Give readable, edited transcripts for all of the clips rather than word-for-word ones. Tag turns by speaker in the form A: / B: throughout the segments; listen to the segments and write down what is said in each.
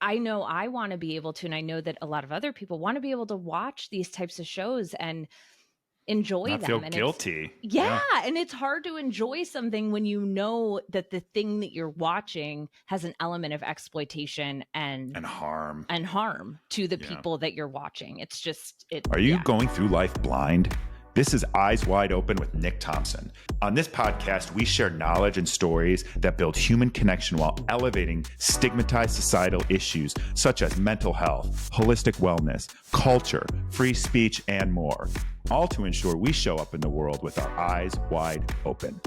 A: I know I want to be able to, and I know that a lot of other people want to be able to watch these types of shows and enjoy
B: Not feel
A: them. And it's,
B: guilty.
A: yeah, and it's hard to enjoy something when you know that the thing that you're watching has an element of exploitation and
B: And harm.
A: harm to the
B: Yeah.
A: people that you're watching. It's just
B: Are you
A: yeah.
B: going through life blind? This is Eyes Wide Open with Nick Thompson. On this podcast, we share knowledge and stories that build human connection while elevating stigmatized societal issues such as mental health, holistic wellness, culture, free speech, and more. All to ensure we show up in the world with our eyes wide open.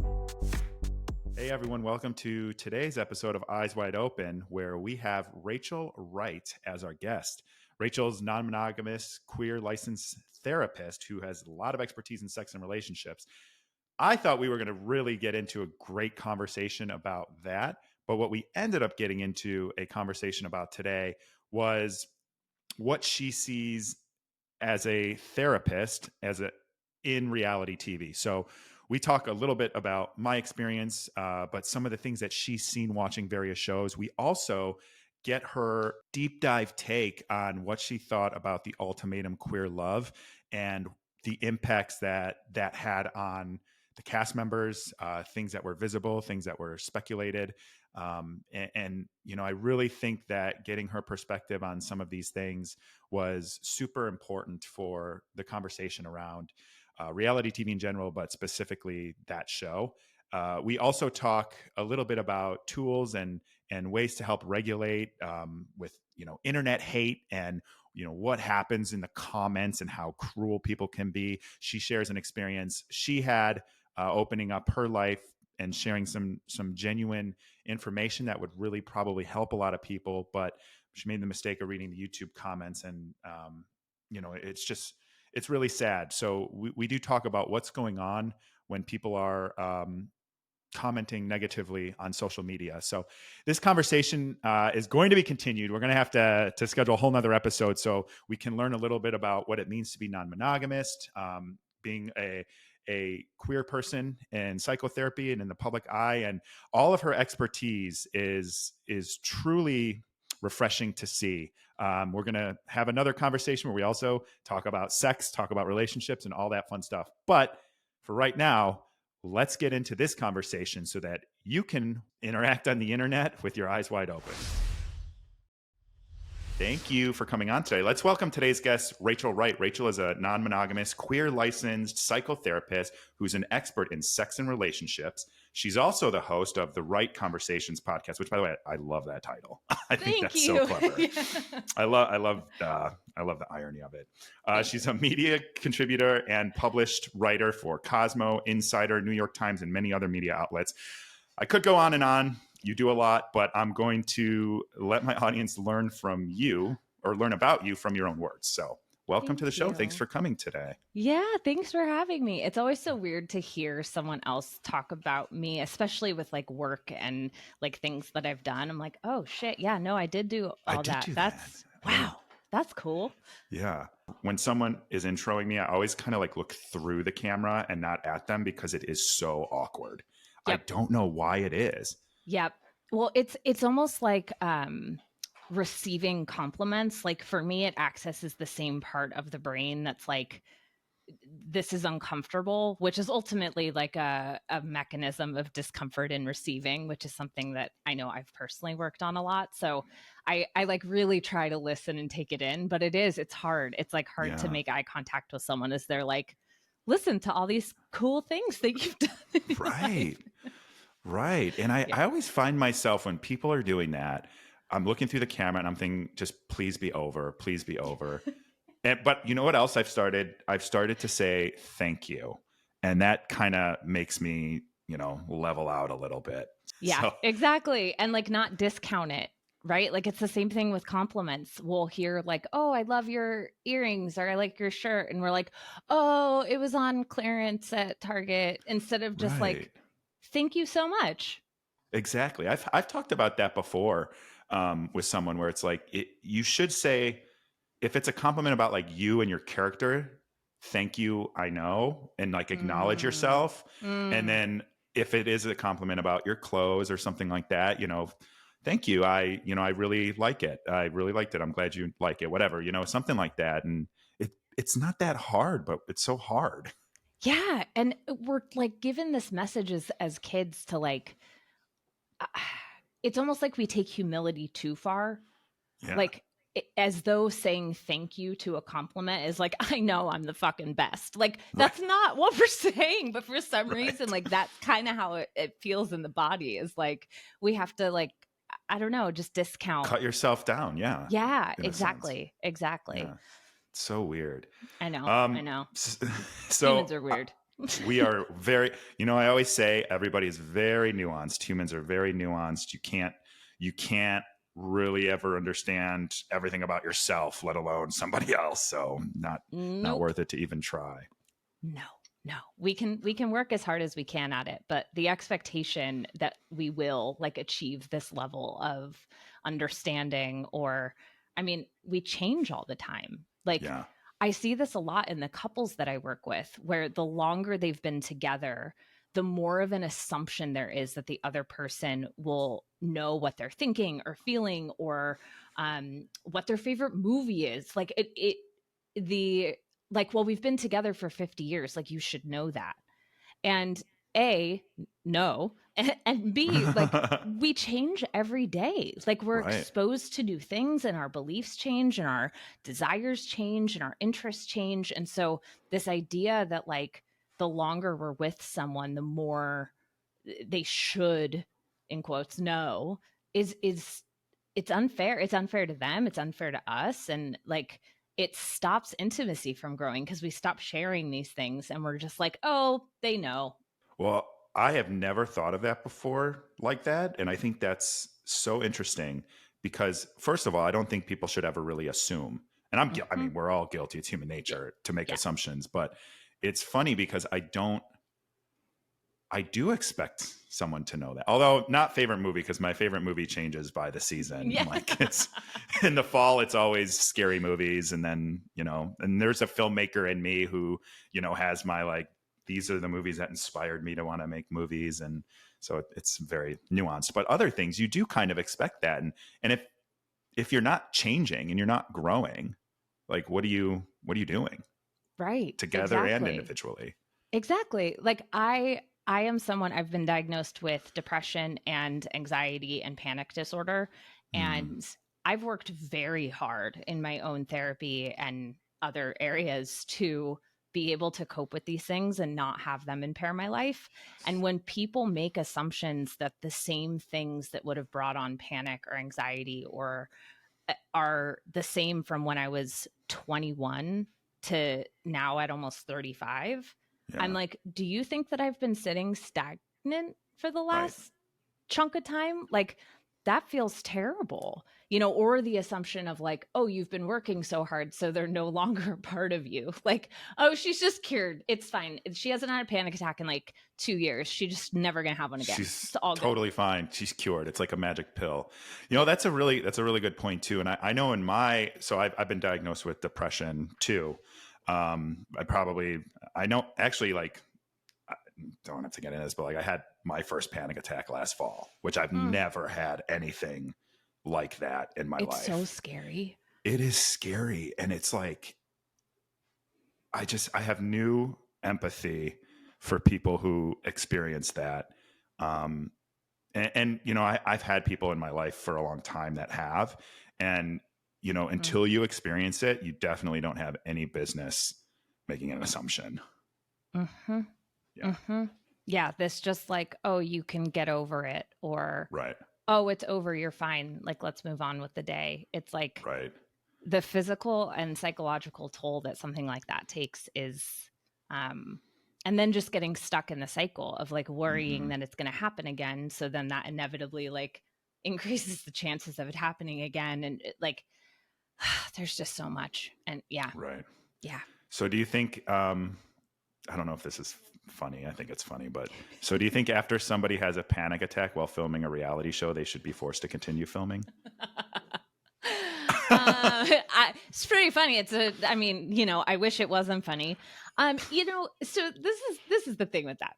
B: Hey everyone, welcome to today's episode of Eyes Wide Open, where we have Rachel Wright as our guest. Rachel's non-monogamist, queer licensed therapist who has a lot of expertise in sex and relationships. I thought we were going to really get into a great conversation about that, but what we ended up getting into a conversation about today was what she sees as a therapist in reality TV. So we talk a little bit about my experience, but some of the things that she's seen watching various shows. We also get her deep dive take on what she thought about the Ultimatum queer love and the impacts that had on the cast members, things that were visible, things that were speculated. And, you know, I really think that getting her perspective on some of these things was super important for the conversation around reality TV in general, but specifically that show. We also talk a little bit about tools and ways to help regulate with, you know, internet hate and, you know, what happens in the comments and how cruel people can be. She shares an experience she had opening up her life and sharing some genuine information that would really probably help a lot of people. But she made the mistake of reading the YouTube comments, and you know, it's really sad. So we do talk about what's going on when people are commenting negatively on social media. So this conversation is going to be continued. We're going to have to schedule a whole nother episode so we can learn a little bit about what it means to be non-monogamist, being a queer person in psychotherapy and in the public eye, and all of her expertise is truly refreshing to see. We're going to have another conversation where we also talk about sex, talk about relationships, and all that fun stuff. But for right now, let's get into this conversation so that you can interact on the internet with your eyes wide open. Thank you for coming on today. Let's welcome today's guest, Rachel Wright. Rachel is a non-monogamous, queer licensed psychotherapist who's an expert in sex and relationships. She's also the host of the Wright Conversations podcast, which, by the way, I love that title. I think that's so clever. Yeah. I love the irony of it. She's a media contributor and published writer for Cosmo, Insider, New York Times, and many other media outlets. I could go on and on. You do a lot, but I'm going to let my audience learn from you or learn about you from your own words. So welcome to the show. Thanks for coming today.
A: Yeah, thanks for having me. It's always so weird to hear someone else talk about me, especially with like work and like things that I've done. I'm like, oh shit, yeah, no, I did do all that. That's wow. That's cool.
B: Yeah. When someone is introing me, I always kind of like look through the camera and not at them because it is so awkward. Yep. I don't know why it is.
A: Yep. Well, it's almost like receiving compliments. Like for me, it accesses the same part of the brain that's like, this is uncomfortable, which is ultimately like a mechanism of discomfort in receiving, which is something that I know I've personally worked on a lot. So I like really try to listen and take it in, but it's hard. It's like hard to make eye contact with someone as they're like, listen to all these cool things that you've done.
B: Right. Right. And I always find myself when people are doing that, I'm looking through the camera and I'm thinking, just please be over, please be over. But you know what else I've started? I've started to say thank you. And that kind of makes me, you know, level out a little bit.
A: Yeah, exactly. And like not discount it, right? Like it's the same thing with compliments. We'll hear like, oh, I love your earrings or I like your shirt. And we're like, oh, it was on clearance at Target, instead of just like, thank you so much.
B: Exactly. I've talked about that before with someone where it's like, you should say, if it's a compliment about like you and your character, thank you, I know, and like acknowledge yourself. And then if it is a compliment about your clothes or something like that, you know, thank you. I really like it. I really liked it. I'm glad you like it. Whatever, something like that. And it's not that hard, but it's so hard.
A: Yeah, and we're like given this message as kids to like uh, it's almost like we take humility too far.
B: Yeah.
A: Like as though saying thank you to a compliment is like, I know I'm the fucking best. Like
B: Right.
A: that's not what we're saying, but for some
B: Right.
A: reason, like that's kind of how it feels in the body, is like we have to like, I don't know, just discount.
B: Cut yourself down. Yeah.
A: Yeah,
B: In a sense.
A: exactly. Exactly.
B: Yeah. It's so weird.
A: I know. I
B: Um,
A: know.
B: so
A: Humans are weird.
B: we are very, I always say everybody is very nuanced. Humans are very nuanced. You can't really ever understand everything about yourself, let alone somebody else. So not
A: Nope.
B: worth it to even try.
A: No. We can work as hard as we can at it, but the expectation that we will like achieve this level of understanding, or I mean, we change all the time. Like
B: Yeah.
A: I see this a lot in the couples that I work with, where the longer they've been together, the more of an assumption there is that the other person will know what they're thinking or feeling, or what their favorite movie is. Like the like, well, we've been together for 50 years. Like you should know that. And A, no. And B, like we change every day. Like we're
B: Right.
A: exposed to new things, and our beliefs change and our desires change and our interests change. And so this idea that like the longer we're with someone, the more they should, in quotes, know is it's unfair. It's unfair to them. It's unfair to us. And like it stops intimacy from growing because we stop sharing these things and we're just like, oh, they know.
B: Well, I have never thought of that before like that. And I think that's so interesting because, first of all, I don't think people should ever really assume. And I
A: Mm-hmm.
B: mean, we're all guilty. It's human nature to make
A: Yeah.
B: assumptions. But it's funny because I do expect someone to know that. Although not favorite movie, because my favorite movie changes by the season.
A: Yeah.
B: Like it's in the fall, it's always scary movies. And then, and there's a filmmaker in me who, has my like, these are the movies that inspired me to want to make movies. And so it's very nuanced. But other things, you do kind of expect that. And if you're not changing and you're not growing, like what are you doing?
A: Right.
B: Together and
A: Exactly.
B: individually.
A: Exactly. Like I am someone, I've been diagnosed with depression and anxiety and panic disorder. And I've worked very hard in my own therapy and other areas to be able to cope with these things and not have them impair my life. And when people make assumptions that the same things that would have brought on panic or anxiety or are the same from when I was 21 to now at almost 35,
B: Yeah.
A: I'm like, do you think that I've been sitting stagnant for the
B: Right.
A: last chunk of time? Like that feels terrible, or the assumption of like, oh, you've been working so hard, so they're no longer a part of you. Like, oh, she's just cured. It's fine. She hasn't had a panic attack in like 2 years. She's just never going to have one again.
B: She's
A: It's all
B: totally
A: good.
B: fine. She's cured. It's like a magic pill. That's a really good point too. And I know so I've been diagnosed with depression too. I know actually, like, I don't have to get into this, but like I had my first panic attack last fall, which I've never had anything like that in my life.
A: It's so scary.
B: It is scary. And it's like, I have new empathy for people who experience that. And I've had people in my life for a long time that have, and, until you experience it, you definitely don't have any business making an assumption.
A: Mm-hmm.
B: Yeah.
A: Mm-hmm. Yeah. This just like, oh, you can get over it, or,
B: Right.
A: oh, it's over. You're fine. Like, let's move on with the day. It's like
B: Right.
A: the physical and psychological toll that something like that takes is, and then just getting stuck in the cycle of like worrying that it's going to happen again. So then that inevitably like increases the chances of it happening again. And like, there's just so much. And yeah.
B: Right.
A: Yeah.
B: So do you think, I don't know if this is funny. I think it's funny, but so do you think after somebody has a panic attack while filming a reality show, they should be forced to continue filming?
A: It's pretty funny. I mean, I wish it wasn't funny. So this is the thing with that.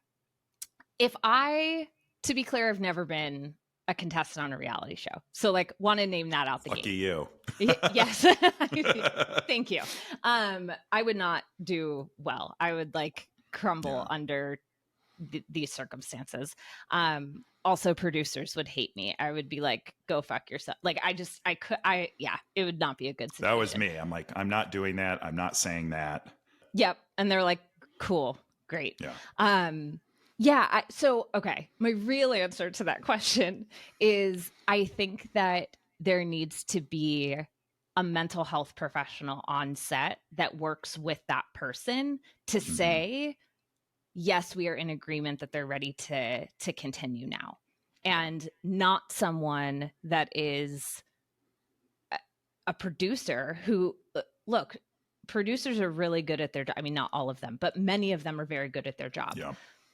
A: To be clear, I've never been a contestant on a reality show. So like want to name that out the
B: Lucky
A: gate.
B: you.
A: Yes. Thank you. I would not do well. I would like crumble under these circumstances. Also producers would hate me. I would be like, go fuck yourself. Like it would not be a good situation.
B: That was me. I'm like, I'm not doing that. I'm not saying that.
A: Yep. And they're like, cool, great.
B: Yeah.
A: Okay. My real answer to that question is I think that there needs to be a mental health professional on set that works with that person to say, yes, we are in agreement that they're ready to continue now, and not someone that is a producer who, look, producers are really good at their job. I mean, not all of them, but many of them are very good at their job.
B: Yeah.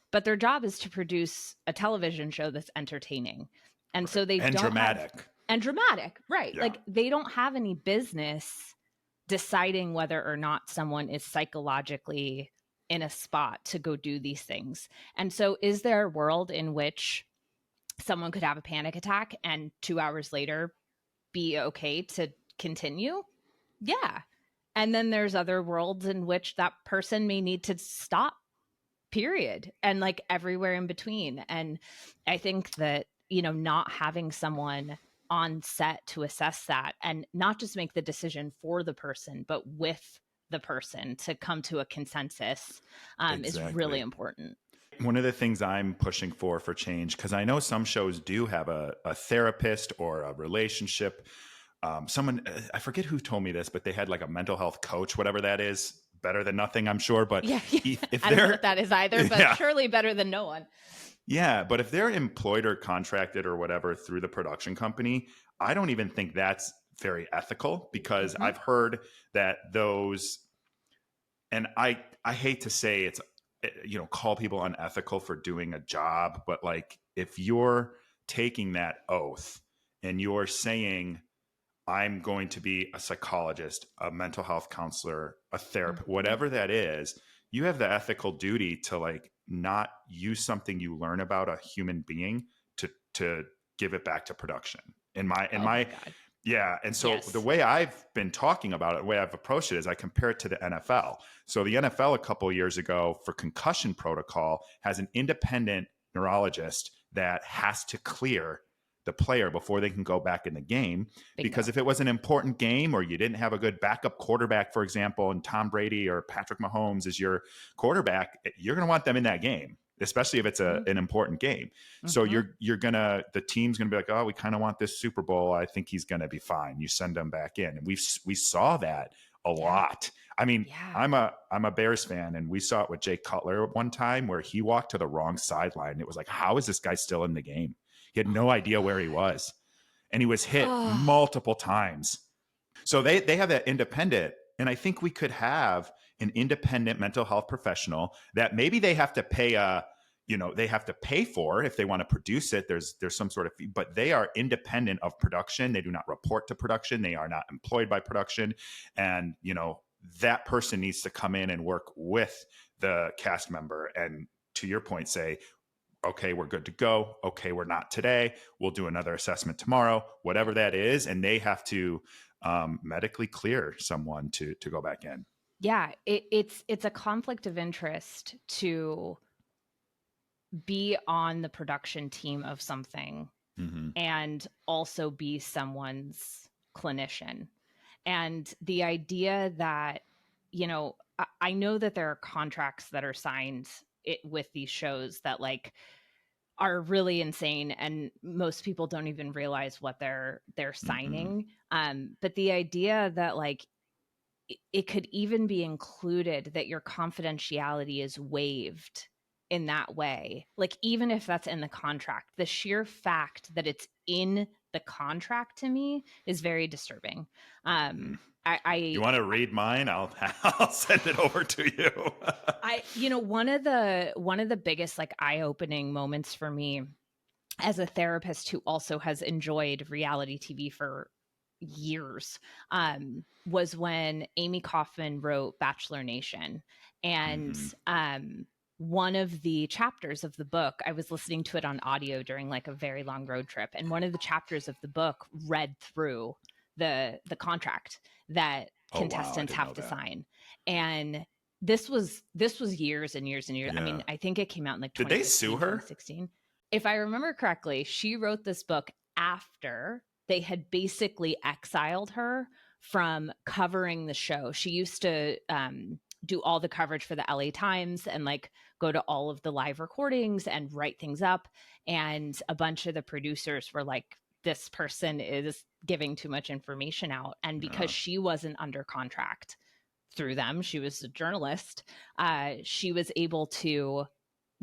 A: But their job is to produce a television show that's entertaining. And so they don't
B: dramatic.
A: Dramatic, right.
B: Yeah.
A: Like they don't have any business deciding whether or not someone is psychologically in a spot to go do these things. And so is there a world in which someone could have a panic attack and 2 hours later be okay to continue? Yeah. And then there's other worlds in which that person may need to stop, period, and like everywhere in between. And I think that, not having someone on set to assess that and not just make the decision for the person, but with the person to come to a consensus is really important.
B: One of the things I'm pushing for change, because I know some shows do have a therapist or a relationship. Someone, I forget who told me this, but they had like a mental health coach, whatever that is. Better than nothing, I'm sure. But if
A: I don't know what that is either, but surely better than no one.
B: Yeah, but if they're employed or contracted or whatever through the production company, I don't even think that's very ethical, because I've heard that those, and I hate to say it's, call people unethical for doing a job, but like if you're taking that oath and you're saying, I'm going to be a psychologist, a mental health counselor, a therapist, whatever that is, you have the ethical duty to like not use something you learn about a human being to give it back to production. Yeah. And so the way I've been talking about it, the way I've approached it is I compare it to the NFL. So the NFL a couple of years ago for concussion protocol has an independent neurologist that has to clear the player before they can go back in the game. Because if it was an important game or you didn't have a good backup quarterback, for example, and Tom Brady or Patrick Mahomes is your quarterback, you're going to want them in that game, especially if it's an important game. So the team's going to be like, oh, we kind of want this Super Bowl. I think he's going to be fine. You send him back in. And we saw that a lot. I mean, I'm a Bears fan, and we saw it with Jay Cutler at one time where he walked to the wrong sideline. It was like, how is this guy still in the game? He had no idea where he was, and he was hit multiple times. So they have that independent, and I think we could have an independent mental health professional that maybe they have to pay for if they want to produce it. There's some sort of fee, but they are independent of production. They do not report to production. They are not employed by production. And, that person needs to come in and work with the cast member. And to your point, say, okay, we're good to go. Okay, we're not today. We'll do another assessment tomorrow, whatever that is. And they have to medically clear someone to go back in.
A: Yeah, it's a conflict of interest to be on the production team of something and also be someone's clinician. And the idea that, I know that there are contracts that are signed with these shows that like are really insane, and most people don't even realize what they're signing. But the idea that like it could even be included that your confidentiality is waived in that way, like even if that's in the contract, the sheer fact that it's in the contract to me is very disturbing.
B: You want to read mine? I'll send it over to you.
A: One of the biggest like eye-opening moments for me as a therapist who also has enjoyed reality TV for years was when Amy Kaufman wrote Bachelor Nation. And one of the chapters of the book, I was listening to it on audio during like a very long road trip, and one of the chapters of the book read through the contract that
B: Oh, wow. I
A: contestants
B: didn't know
A: have to
B: that.
A: sign. And this was years and years and years. I
B: Yeah.
A: mean, I think it came out in like
B: Did they sue
A: 2015,
B: her?
A: 2016. If I remember correctly, she wrote this book after they had basically exiled her from covering the show. She used to do all the coverage for the LA Times and like go to all of the live recordings and write things up. And a bunch of the producers were like, this person is giving too much information out. And because she wasn't under contract through them, she was a journalist, she was able to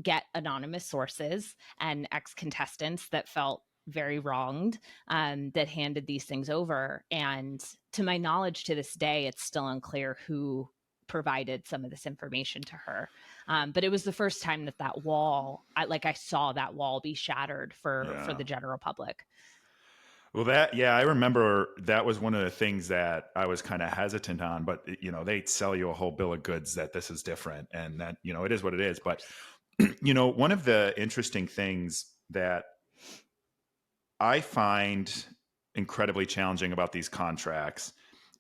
A: get anonymous sources and ex-contestants that felt very wronged, that handed these things over. And to my knowledge, to this day, it's still unclear who provided some of this information to her. But it was the first time that wall, I saw that wall be shattered for the general public.
B: Well, I remember that was one of the things that I was kind of hesitant on, but they sell you a whole bill of goods that this is different and that, it is what it is. But, one of the interesting things that I find incredibly challenging about these contracts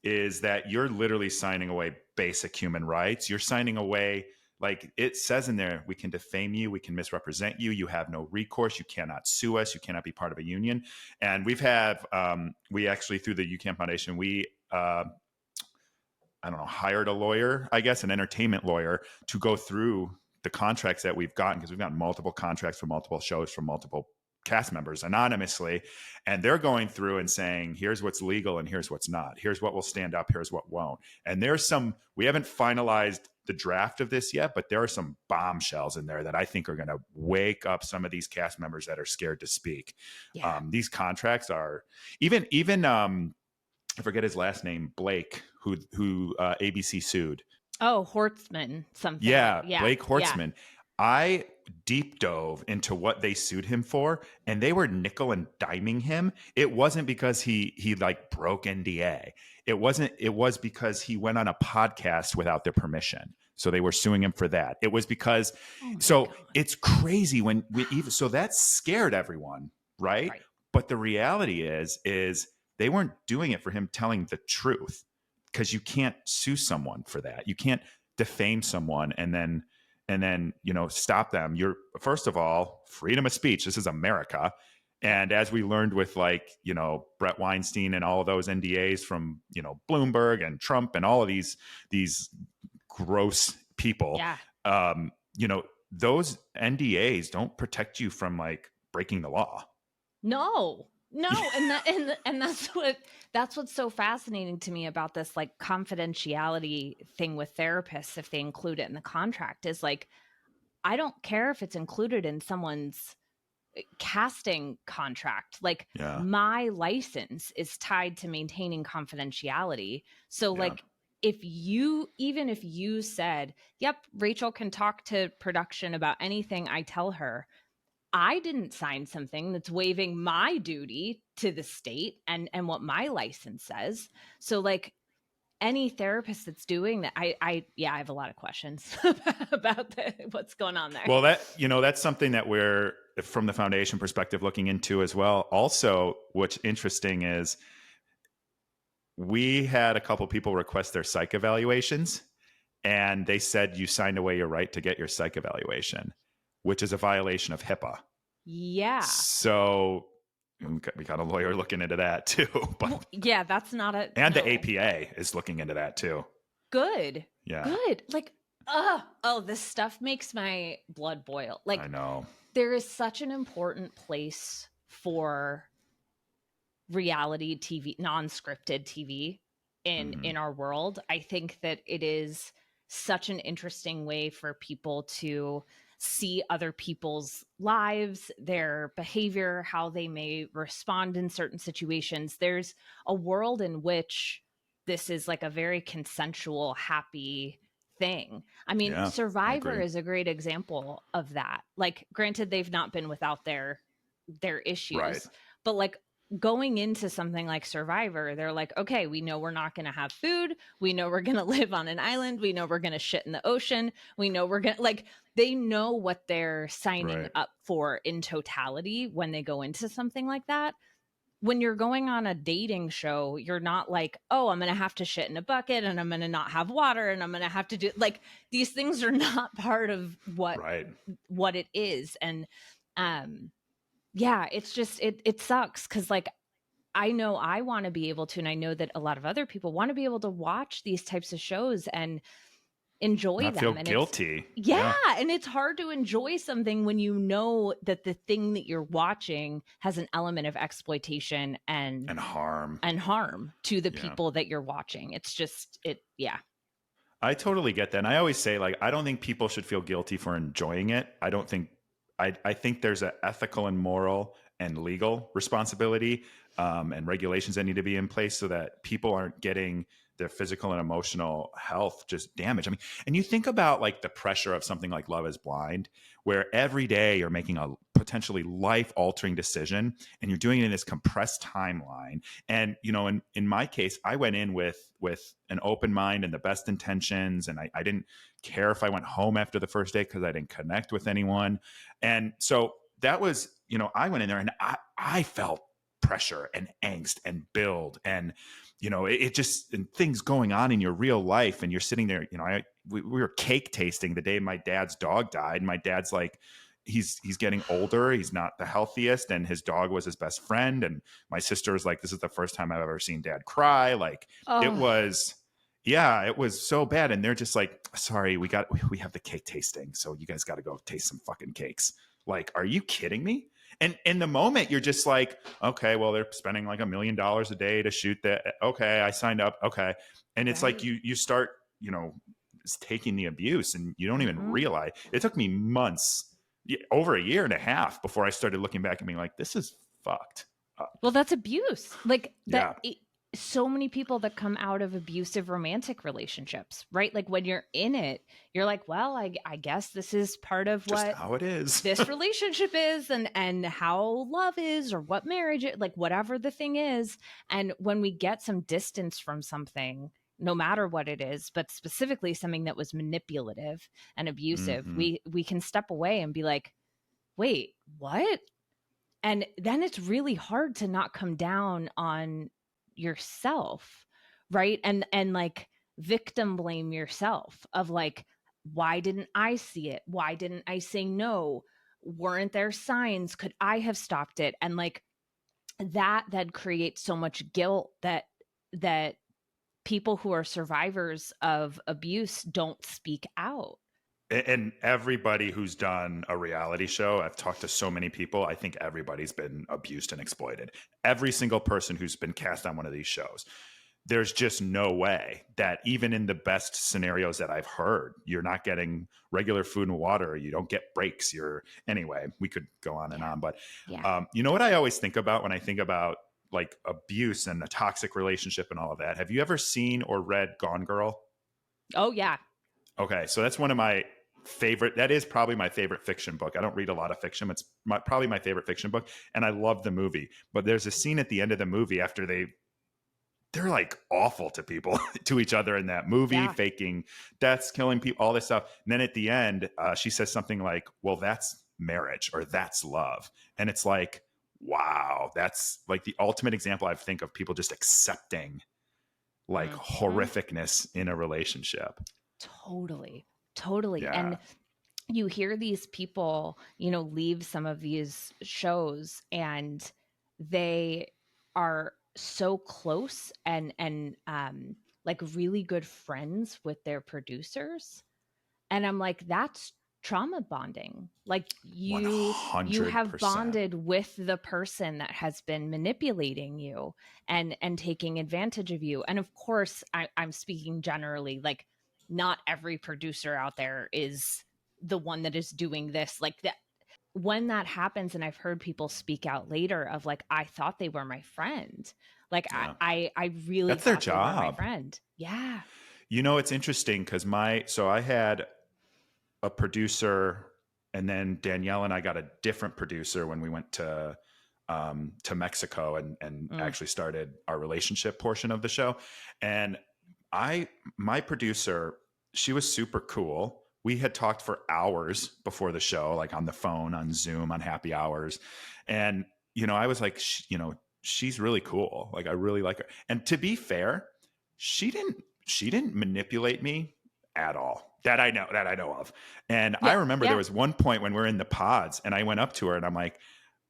B: is that you're literally signing away basic human rights. You're signing away, like it says in there, we can defame you, we can misrepresent you, you have no recourse, you cannot sue us, you cannot be part of a union. And we actually, through the UCAN Foundation, we hired a lawyer, I guess, an entertainment lawyer, to go through the contracts that we've gotten, because we've gotten multiple contracts from multiple shows from multiple cast members anonymously, and they're going through and saying, here's what's legal and here's what's not. Here's what will stand up, here's what won't. And we haven't finalized the draft of this yet, but there are some bombshells in there that I think are going to wake up some of these cast members that are scared to speak.
A: Yeah.
B: These contracts are even I forget his last name, Blake, who ABC sued.
A: Oh, Hortzman, something.
B: Yeah, Blake Hortzman.
A: Yeah.
B: I deep dove into what they sued him for, and they were nickel and diming him. It wasn't because he like broke NDA. It was because he went on a podcast without their permission. So they were suing him for that. It was because it's crazy so that scared everyone, right? But the reality is they weren't doing it for him telling the truth, because you can't sue someone for that. You can't defame someone and then stop them. You're, first of all, freedom of speech. This is America. And as we learned with Brett Weinstein and all of those NDAs from Bloomberg and Trump and all of these gross people, those NDAs don't protect you from breaking the law.
A: No, and that's what's so fascinating to me about this confidentiality thing with therapists. If they include it in the contract, is I don't care if it's included in someone's casting contract. My license is tied to maintaining confidentiality. So if you said, yep, Rachel can talk to production about anything I tell her, I didn't sign something that's waiving my duty to the state and what my license says. So any therapist that's doing that, I have a lot of questions about what's going on there.
B: Well, that's something that we're, from the foundation perspective, looking into as well. Also, what's interesting is we had a couple people request their psych evaluations, and they said you signed away your right to get your psych evaluation, which is a violation of HIPAA.
A: Yeah.
B: So we got a lawyer looking into that too. But
A: that's not a...
B: And the APA is looking into that too.
A: Good.
B: Yeah.
A: Good. This stuff makes my blood boil.
B: I know.
A: There is such an important place for reality TV, non-scripted TV in our world. I think that it is such an interesting way for people to see other people's lives, their behavior, how they may respond in certain situations. There's a world in which this is a very consensual, happy thing. I mean, Survivor is a great example of that. Granted, they've not been without their issues, but going into something like Survivor, they're like, okay, we know we're not going to have food. We know we're going to live on an island. We know we're going to shit in the ocean. We know we're going to, like, they know what they're signing
B: Right.
A: up for in totality when they go into something like that. When you're going on a dating show, you're not like, oh, I'm going to have to shit in a bucket and I'm going to not have water and I'm going to have to do, like, these things are not part of
B: Right.
A: what it is. And yeah, it's just, it sucks because, like, I know I want to be able to, and I know that a lot of other people want to be able to watch these types of shows and enjoy
B: Not feel
A: them. And it's,
B: guilty.
A: yeah, and it's hard to enjoy something when you know that the thing that you're watching has an element of exploitation and
B: harm.
A: To the people that you're watching. It's just, yeah.
B: I totally get that. And I always say, like, I don't think people should feel guilty for enjoying it. I think there's an ethical and moral and legal responsibility and regulations that need to be in place so that people aren't getting their physical and emotional health just damaged. I mean, and you think about like the pressure of something like Love is Blind, where every day you're making a potentially life-altering decision and you're doing it in this compressed timeline. And, you know, in my case, I went in with an open mind and the best intentions. And I didn't care if I went home after the first day because I didn't connect with anyone. And so that was, you know, I went in there and I felt pressure and angst and build and, you know, it just, and things going on in your real life. And you're sitting there, you know, we were cake tasting the day my dad's dog died. And my dad's like, he's getting older. He's not the healthiest. And his dog was his best friend. And my sister was like, this is the first time I've ever seen dad cry. Like it was so bad. And they're just like, sorry, we have the cake tasting. So you guys got to go taste some fucking cakes. Like, are you kidding me? And in the moment, you're just like, okay, well, they're spending like $1 million a day to shoot that. Okay, I signed up. Okay. And it's like you start, you know, taking the abuse and you don't even realize. It took me months, over a year and a half before I started looking back and being like, this is fucked up.
A: Well, that's abuse. Like that. Yeah. So many people that come out of abusive romantic relationships, right? Like when you're in it, you're like, well, I guess this is part of just what
B: how it is.
A: This relationship is and how love is or what marriage is, like whatever the thing is. And when we get some distance from something, no matter what it is, but specifically something that was manipulative and abusive, we can step away and be like, wait, what? And then it's really hard to not come down on yourself, right? And like victim blame yourself of like, why didn't I see it? Why didn't I say no? Weren't there signs? Could I have stopped it? And like that creates so much guilt that people who are survivors of abuse don't speak out.
B: And everybody who's done a reality show, I've talked to so many people, I think everybody's been abused and exploited. Every single person who's been cast on one of these shows. There's just no way that even in the best scenarios that I've heard, you're not getting regular food and water. You don't get breaks. Anyway, we could go on and on. But you know what I always think about when I think about like abuse and a toxic relationship and all of that? Have you ever seen or read Gone Girl?
A: Oh, yeah.
B: Okay, so that's one of my favorite. That is probably my favorite fiction book. I don't read a lot of fiction. It's probably my favorite fiction book, and I love the movie. But there's a scene at the end of the movie after they're like awful to people, to each other in that movie, faking deaths, killing people, all this stuff. And then at the end, she says something like, "Well, that's marriage or that's love," and it's like, wow, that's like the ultimate example I think of people just accepting like horrificness in a relationship.
A: Totally.
B: Yeah.
A: And you hear these people, you know, leave some of these shows and they are so close and like really good friends with their producers. And I'm like, that's trauma bonding. Like you
B: 100%.
A: have bonded with the person that has been manipulating you and taking advantage of you. And of course, I'm speaking generally, like not every producer out there is the one that is doing this. Like that, when that happens, and I've heard people speak out later of like, I thought they were my friend. Like I really
B: that's their
A: thought
B: job.
A: they were my friend. Yeah.
B: You know, it's interesting because I had a producer, and then Danielle and I got a different producer when we went to to Mexico and actually started our relationship portion of the show. And my producer, she was super cool. We had talked for hours before the show, like on the phone, on Zoom, on happy hours. And, I was like, she's really cool. Like, I really like her. And to be fair, she didn't manipulate me at all that I know of. And I remember there was one point when we're in the pods and I went up to her and I'm like,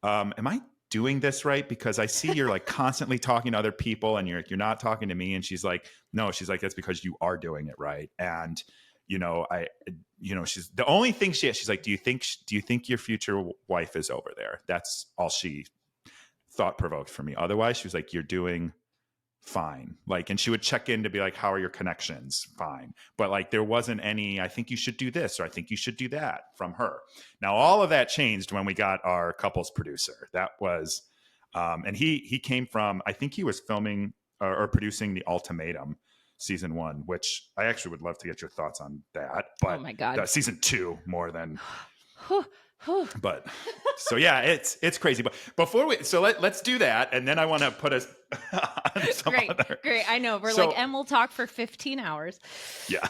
B: am I doing this right? Because I see you're like constantly talking to other people and you're not talking to me. And she's like, no, she's like, that's because you are doing it right. And, she's the only thing she's like, do you think your future wife is over there? That's all she thought provoked for me. Otherwise, she was like, you're doing fine. Like, and she would check in to be like, how are your connections? Fine. But like, there wasn't any, I think you should do this, or I think you should do that from her. Now, all of that changed when we got our couples producer. That was, and he came from, I think he was filming or producing the Ultimatum season 1, which I actually would love to get your thoughts on that. But
A: oh my God,
B: season 2 more than, but so yeah, it's crazy. But before let's do that, and then I want to put us on some
A: great. I know and we'll talk for 15 hours.
B: Yeah.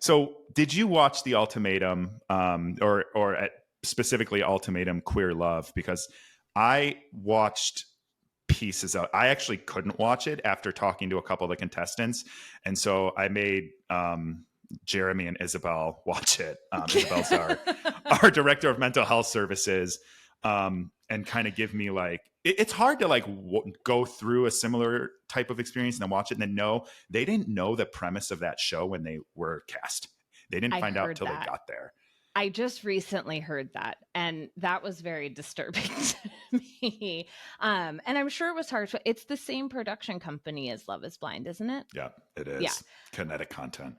B: So did you watch the Ultimatum, or specifically Ultimatum Queer Love? Because I watched pieces of. I actually couldn't watch it after talking to a couple of the contestants, and so I made Jeremy and Isabel watch it. Isabel's our director of mental health services, and kind of give me like, it's hard to like go through a similar type of experience and then watch it and then know they didn't know the premise of that show when they were cast. They didn't find out until they got there.
A: I just recently heard that, and that was very disturbing to me. And I'm sure it was hard. It's the same production company as Love is Blind, isn't it?
B: Yeah, it is. Yeah. Kinetic Content.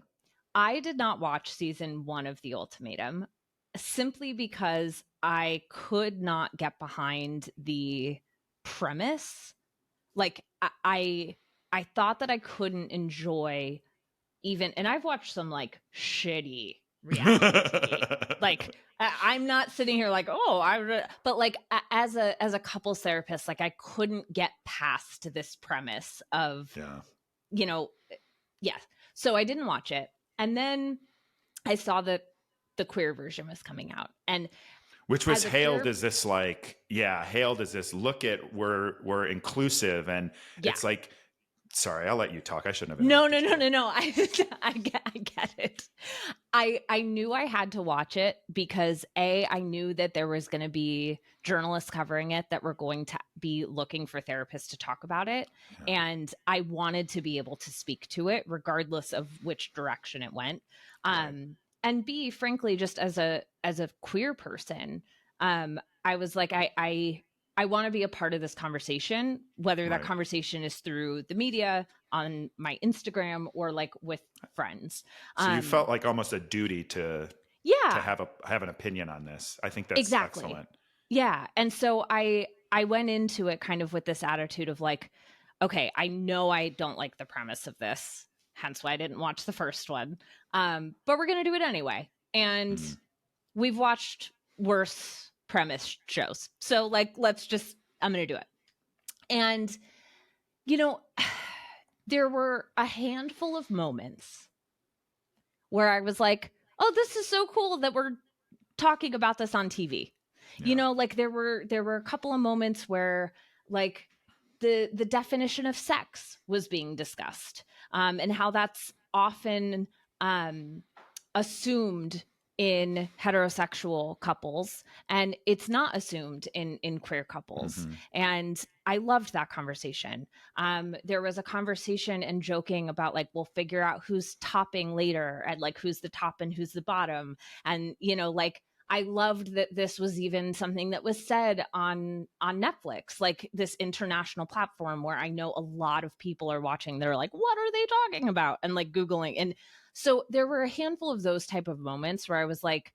A: I did not watch season 1 of The Ultimatum simply because I could not get behind the premise. Like, I thought that I couldn't enjoy even, and I've watched some like shitty reality TV. Like, I'm not sitting here like, but like as a couples therapist, like I couldn't get past this premise of, So I didn't watch it. And then I saw that the queer version was coming out, and
B: which was hailed as this look at we're inclusive, and it's like, sorry, I'll let you talk. I shouldn't have.
A: No. I get it. I knew I had to watch it because I knew that there was going to be journalists covering it that were going to be looking for therapists to talk about it. Yeah. And I wanted to be able to speak to it regardless of which direction it went. Right. And B, frankly, just as a queer person, I was like, I want to be a part of this conversation, whether that conversation is through the media, on my Instagram, or like with friends.
B: So you felt like almost a duty to have an opinion on this. I think that's excellent.
A: Yeah. And so I went into it kind of with this attitude of like, okay, I know I don't like the premise of this, hence why I didn't watch the first one. But we're going to do it anyway. And we've watched worse premise shows. So like, I'm going to do it. And, there were a handful of moments where I was like, oh, this is so cool that we're talking about this on TV. Yeah. Like there were a couple of moments where like the definition of sex was being discussed, and how that's often assumed in heterosexual couples, and it's not assumed in queer couples. Mm-hmm. And I loved that conversation. There was a conversation and joking about like, we'll figure out who's topping later, and like who's the top and who's the bottom. And, like, I loved that this was even something that was said on Netflix, like this international platform where I know a lot of people are watching. They're like, what are they talking about? And like Googling. And so there were a handful of those type of moments where I was like,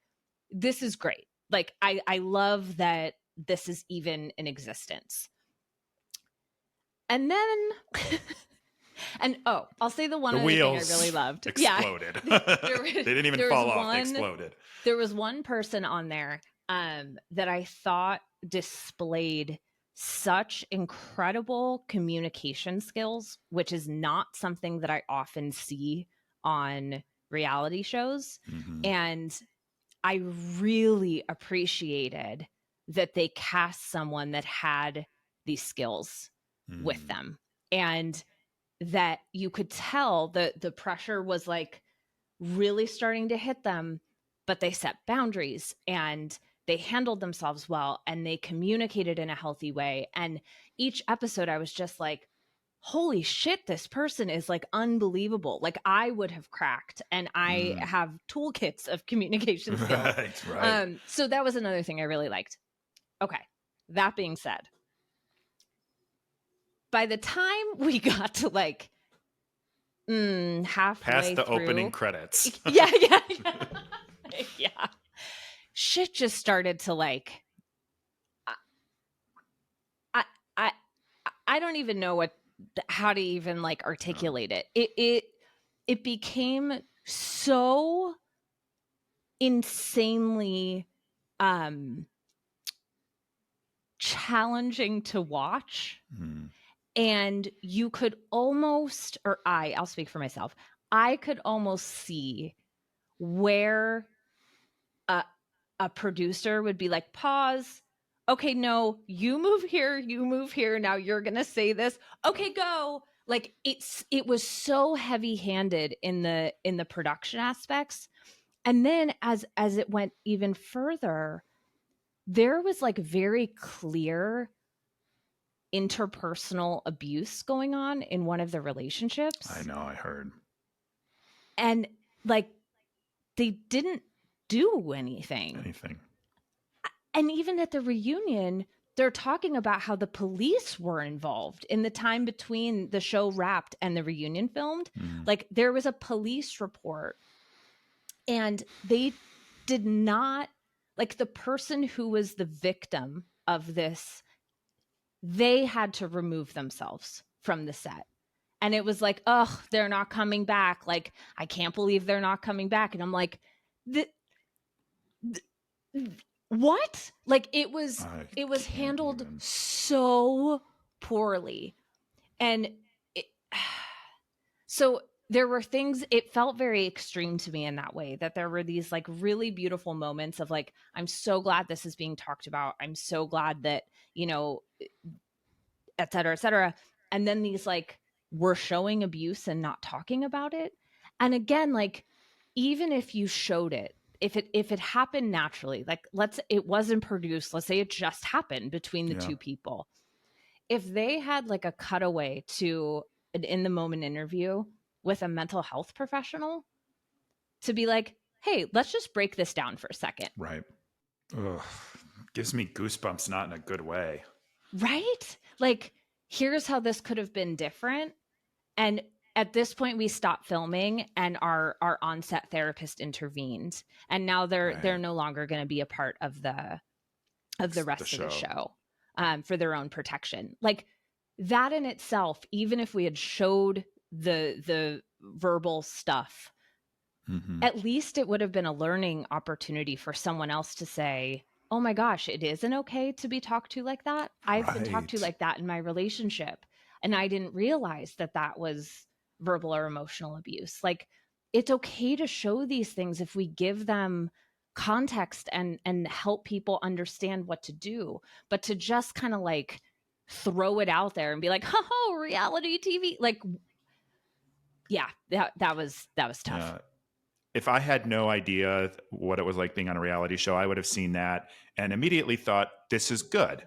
A: this is great. Like, I love that this is even in existence. And then, I'll say the one other thing I really loved.
B: Exploded. They didn't even fall off. They exploded.
A: There was one person on there that I thought displayed such incredible communication skills, which is not something that I often see on reality shows.
B: Mm-hmm.
A: And I really appreciated that they cast someone that had these skills with them, and that you could tell that the pressure was like really starting to hit them, but they set boundaries and they handled themselves well and they communicated in a healthy way. And each episode I was just like, holy shit, this person is like unbelievable. Like I would have cracked, and I have toolkits of communication skills.
B: Right.
A: So that was another thing I really liked. Okay. That being said, by the time we got to like halfway
B: past the
A: through,
B: opening credits.
A: yeah, yeah. Shit just started to like, I don't even know how to even like articulate it. It became so insanely challenging to watch. And you could almost, or I'll speak for myself, I could almost see where a producer would be like, pause. Okay, no, you move here. Now you're going to say this. Okay, go. Like it was so heavy-handed in the production aspects. And then as it went even further, there was like very clear interpersonal abuse going on in one of the relationships.
B: I know, I heard.
A: And like they didn't do anything. And even at the reunion, they're talking about how the police were involved in the time between the show wrapped and the reunion filmed. Like there was a police report, and they did not, like the person who was the victim of this, they had to remove themselves from the set. And it was like, oh, they're not coming back. Like, I can't believe they're not coming back. And I'm like, what? Like it was handled so poorly. And so there were things, it felt very extreme to me in that way, that there were these like really beautiful moments of like, I'm so glad this is being talked about. I'm so glad that, you know, et cetera, et cetera. And then these like, we're showing abuse and not talking about it. And again, like, even if you showed it, if it happened naturally, like it wasn't produced, let's say it just happened between the two people. If they had like a cutaway to an in the moment interview with a mental health professional to be like, hey, let's just break this down for a second.
B: Right. Ugh. Gives me goosebumps, not in a good way.
A: Right? Like, here's how this could have been different. And at this point, we stopped filming, and our on-set therapist intervened, and now they're no longer going to be a part of the rest of the show for their own protection. Like that in itself, even if we had showed the verbal stuff, at least it would have been a learning opportunity for someone else to say, oh my gosh, it isn't okay to be talked to like that. I've been talked to like that in my relationship, and I didn't realize that was verbal or emotional abuse. Like, it's okay to show these things if we give them context and help people understand what to do. But to just kind of like throw it out there and be like, oh, reality TV, like, yeah, that was tough.
B: Yeah. If I had no idea what it was like being on a reality show, I would have seen that and immediately thought, this is good.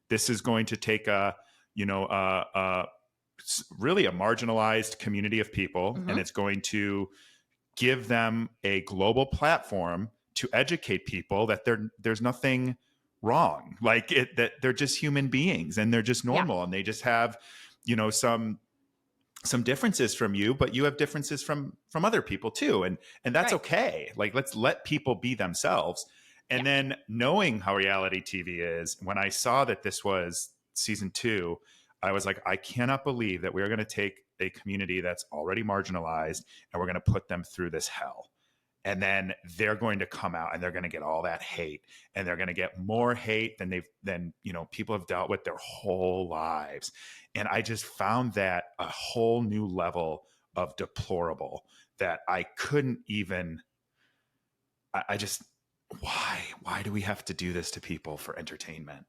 B: This is going to take really a marginalized community of people, and it's going to give them a global platform to educate people that there's nothing wrong, like that they're just human beings and they're just normal, and they just have, some differences from you, but you have differences from other people too, and that's okay. Like, let's let people be themselves. And then knowing how reality TV is, when I saw that this was season 2, I was like, I cannot believe that we're going to take a community that's already marginalized and we're going to put them through this hell. and then they're going to come out and they're going to get all that hate, and they're going to get more hate than people have dealt with their whole lives. And I just found that a whole new level of deplorable that I couldn't even. I just, why do we have to do this to people for entertainment?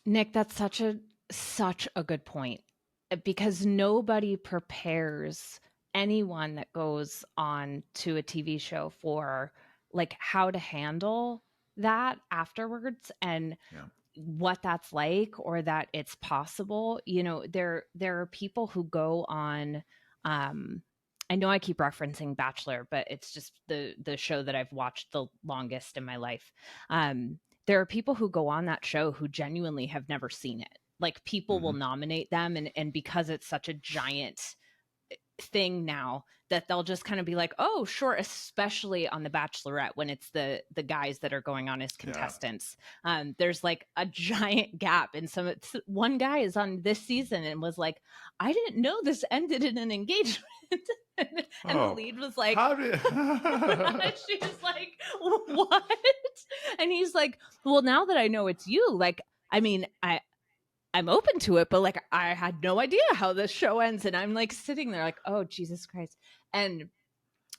A: Nick, that's such a good point, because nobody prepares anyone that goes on to a TV show for like how to handle that afterwards, and what that's like, or that it's possible. There are people who go on, I know I keep referencing Bachelor, but it's just the show that I've watched the longest in my life. There are people who go on that show who genuinely have never seen it. Like, people will nominate them, and because it's such a giant thing now, that they'll just kind of be like, oh, sure, especially on The Bachelorette when it's the guys that are going on as contestants. There's like a giant gap in one guy is on this season and was like, I didn't know this ended in an engagement. And the lead was like, she was like, what? And he's like, well, now that I know it's you, like, I mean, I'm open to it, but like, I had no idea how this show ends. And I'm like sitting there like, oh, Jesus Christ. And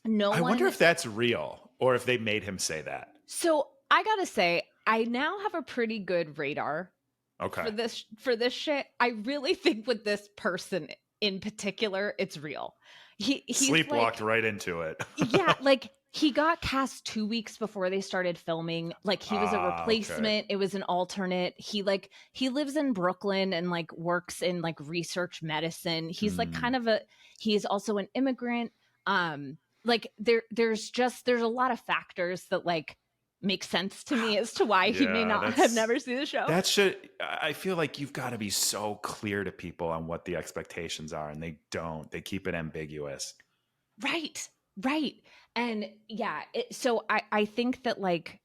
A: I
B: wonder if that's real, or if they made him say that.
A: So I gotta say, I now have a pretty good radar for this shit. I really think with this person in particular, it's real. He's
B: sleepwalked right into it.
A: Yeah, like, he got cast 2 weeks before they started filming. Like, he was a replacement. It was an alternate. He lives in Brooklyn and like works in like research medicine. He's like he's also an immigrant. Like, there's a lot of factors that like make sense to me as to why he may not have never seen the show.
B: I feel like you've got to be so clear to people on what the expectations are, and they don't. They keep it ambiguous.
A: Right. And so I think that like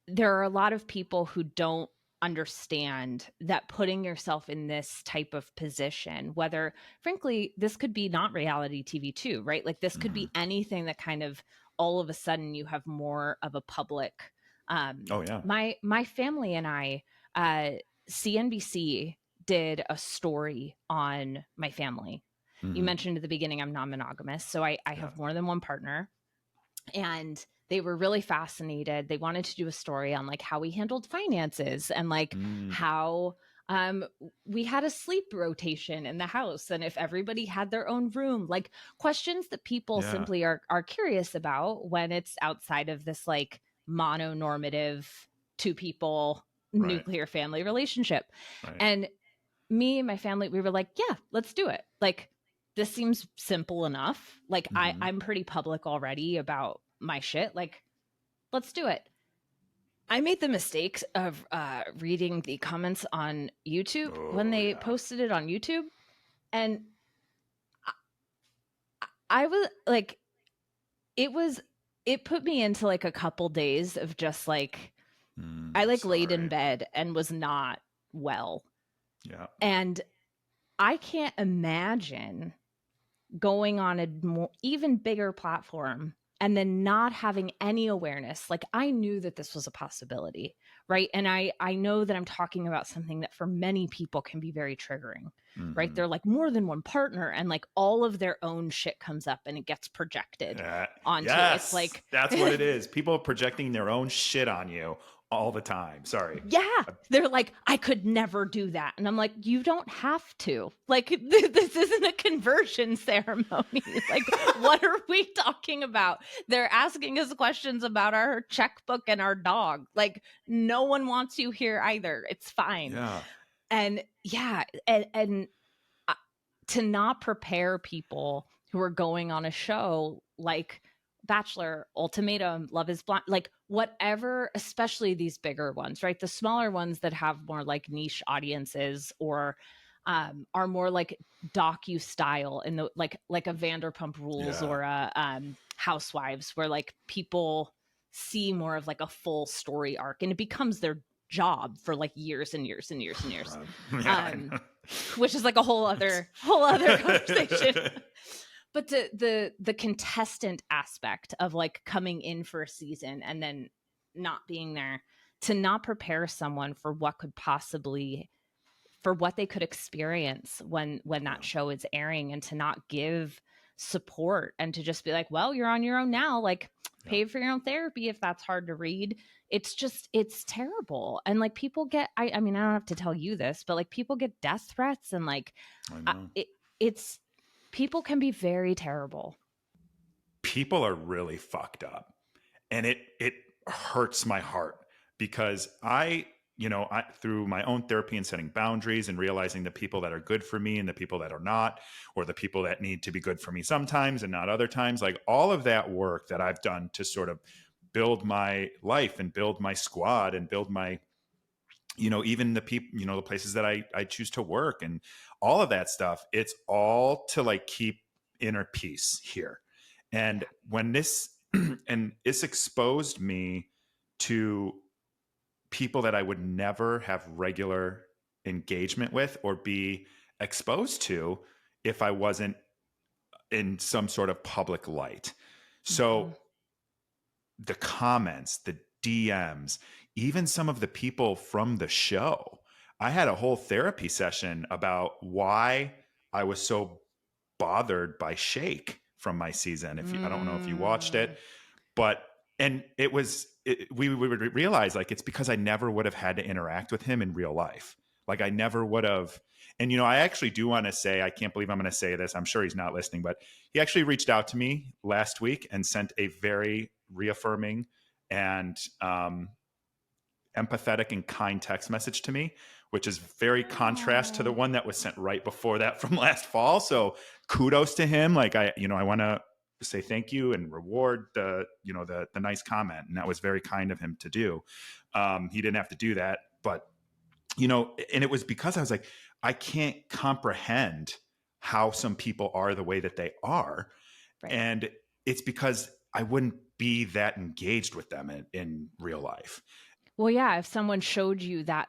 A: there are a lot of people who don't understand that putting yourself in this type of position, whether, frankly, this could be not reality TV too, right? Like, this could be anything that kind of all of a sudden you have more of a public. My family and I, CNBC did a story on my family. You mentioned at the beginning I'm non-monogamous, so I have more than one partner, and they were really fascinated. They wanted to do a story on like how we handled finances, and like how we had a sleep rotation in the house, and if everybody had their own room, like questions that people simply are curious about when it's outside of this like mononormative two people nuclear family relationship. And me and my family, we were like, yeah, let's do it. Like, this seems simple enough. Like, I'm pretty public already about my shit. Like, let's do it. I made the mistake of reading the comments on YouTube when they posted it on YouTube. And I was like, it put me into like a couple days of just like, I like laid in bed and was not well.
B: Yeah.
A: And I can't imagine going on a even bigger platform and then not having any awareness. Like, I knew that this was a possibility, right? And I know that I'm talking about something that for many people can be very triggering, right? They're like, more than one partner, and like all of their own shit comes up and it gets projected onto it's like,
B: that's what it is. People projecting their own shit on you all the time. Sorry.
A: Yeah. They're like, I could never do that. And I'm like, you don't have to. Like, this isn't a conversion ceremony. Like, what are we talking about? They're asking us questions about our checkbook and our dog. Like, no one wants you here either. It's fine.
B: Yeah.
A: And and to not prepare people who are going on a show like Bachelor, Ultimatum, Love is Blind, like whatever, especially these bigger ones, right? The smaller ones that have more like niche audiences, or are more like docu style in the like a Vanderpump Rules or a Housewives, where like people see more of like a full story arc, and it becomes their job for like years and years and years and years, which is like a whole other conversation. But the contestant aspect of like coming in for a season and then not being there, to not prepare someone for what could possibly, for what they could experience when that show is airing, and to not give support, and to just be like, well, you're on your own now, like pay for your own therapy if that's hard to read. It's just, it's terrible. And like people get, I mean, I don't have to tell you this, but like people get death threats, and like it's, people can be very terrible.
B: People are really fucked up, and it hurts my heart because I through my own therapy and setting boundaries and realizing the people that are good for me and the people that are not, or the people that need to be good for me sometimes and not other times, like all of that work that I've done to sort of build my life and build my squad and build my, even the people, the places that I choose to work and all of that stuff, it's all to like keep inner peace here. And when this, and it's exposed me to people that I would never have regular engagement with or be exposed to if I wasn't in some sort of public light. So the comments, the DMs, even some of the people from the show, I had a whole therapy session about why I was so bothered by Shake from my season. I don't know if you watched it, but, and we would realize like, it's because I never would have had to interact with him in real life. Like I never would have. And, I actually do want to say, I can't believe I'm going to say this. I'm sure he's not listening, but he actually reached out to me last week and sent a very reaffirming and empathetic and kind text message to me, which is very contrast to the one that was sent right before that from last fall. So kudos to him. Like I want to say thank you and reward the nice comment. And that was very kind of him to do. He didn't have to do that, but and it was because I was like, I can't comprehend how some people are the way that they are. Right. And it's because I wouldn't be that engaged with them in real life.
A: Well, yeah, if someone showed you that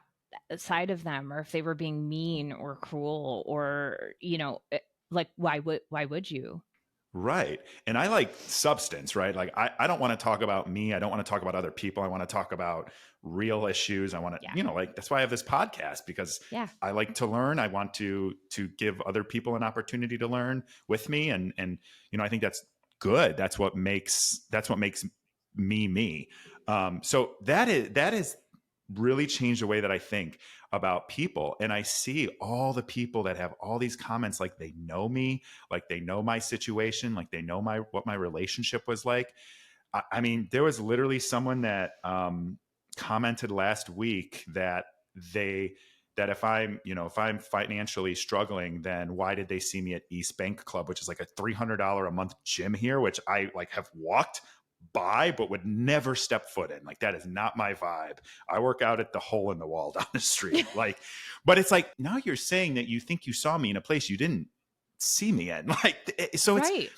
A: side of them, or if they were being mean or cruel, or, like, why would you?
B: Right. And I like substance, right? Like I don't want to talk about me. I don't want to talk about other people. I want to talk about real issues. I want to, like, that's why I have this podcast, because I like to learn. I want to give other people an opportunity to learn with me. And, I think that's good. That's what makes me, me. So that is really changed the way that I think about people. And I see all the people that have all these comments, like they know me, like they know my situation, like they know what my relationship was like. I mean, there was literally someone that commented last week that if I'm financially struggling, then why did they see me at East Bank Club, which is like a $300 a month gym here, which I like have walked by but would never step foot in. Like that is not my vibe. I work out at the hole in the wall down the street. Like, but it's like, now you're saying that you think you saw me in a place you didn't see me in. Like, so it's
A: right.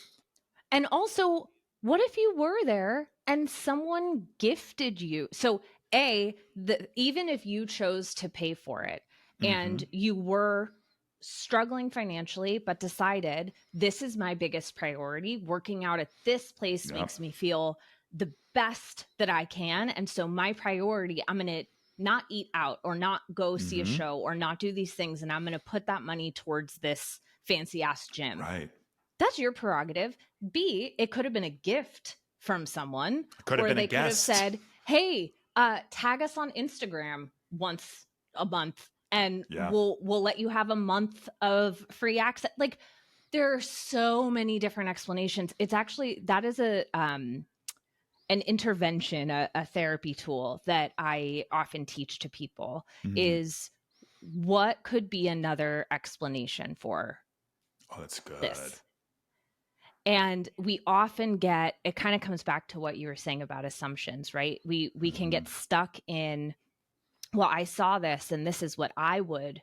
A: And also, what if you were there and someone gifted you? So even if you chose to pay for it and you were struggling financially, but decided this is my biggest priority, working out at this place makes me feel the best that I can. And so my priority, I'm going to not eat out or not go see a show or not do these things. And I'm going to put that money towards this fancy ass gym.
B: Right.
A: That's your prerogative. B, it could have been a gift from someone, or they could have said, hey, tag us on Instagram once a month and we'll let you have a month of free access. Like there are so many different explanations. It's actually, that is an intervention, a therapy tool that I often teach to people is what could be another explanation for
B: that's good.
A: This. And we often get, it kind of comes back to what you were saying about assumptions, right? We can get stuck in, well, I saw this and this is what I would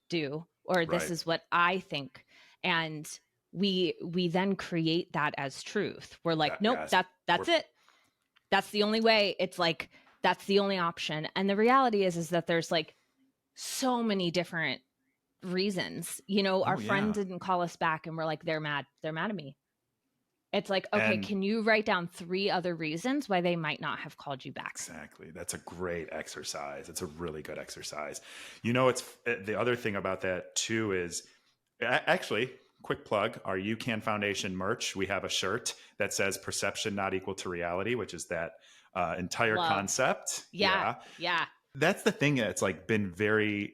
A: do, or this is what I think. And we then create that as truth. We're like, nope, that's it. That's the only way. It's like, that's the only option. And the reality is that there's like so many different reasons. Our friend didn't call us back and we're like, they're mad at me. It's like, okay,
B: And
A: can you write down 3 other reasons why they might not have called you back?
B: exactly. That's a great exercise. It's a really good exercise. You know, it's the other thing about that too is actually, quick plug, our UCAN Foundation merch. We have a shirt that says perception not equal to reality, which is that entire
A: Love.
B: concept.
A: Yeah.
B: Yeah.
A: Yeah.
B: That's the thing that's like been very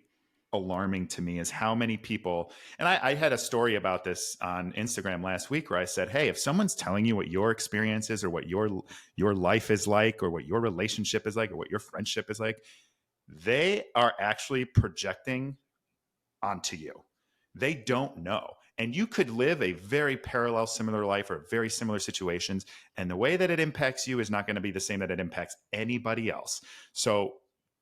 B: alarming to me is how many people, and I had a story about this on Instagram last week where I said, hey, if someone's telling you what your experience is or what your life is like or what your relationship is like or what your friendship is like, they are actually projecting onto you. They don't know. And you could live a very parallel, similar life or very similar situations. And the way that it impacts you is not going to be the same that it impacts anybody else. So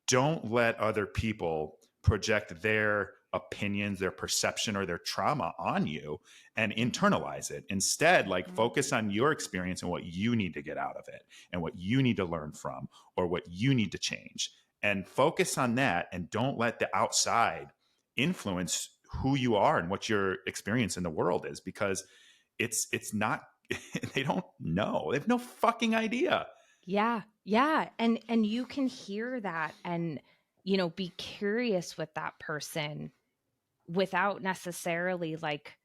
B: don't let other people project their opinions, their perception, or their trauma on you and internalize it. Instead, like focus on your experience and what you need to get out of it and what you need to learn from or what you need to change. And focus on that and don't let the outside influence who you are and what your experience in the world is, because it's not they don't know. They have no fucking idea.
A: Yeah. Yeah. And you can hear that and, be curious with that person without necessarily like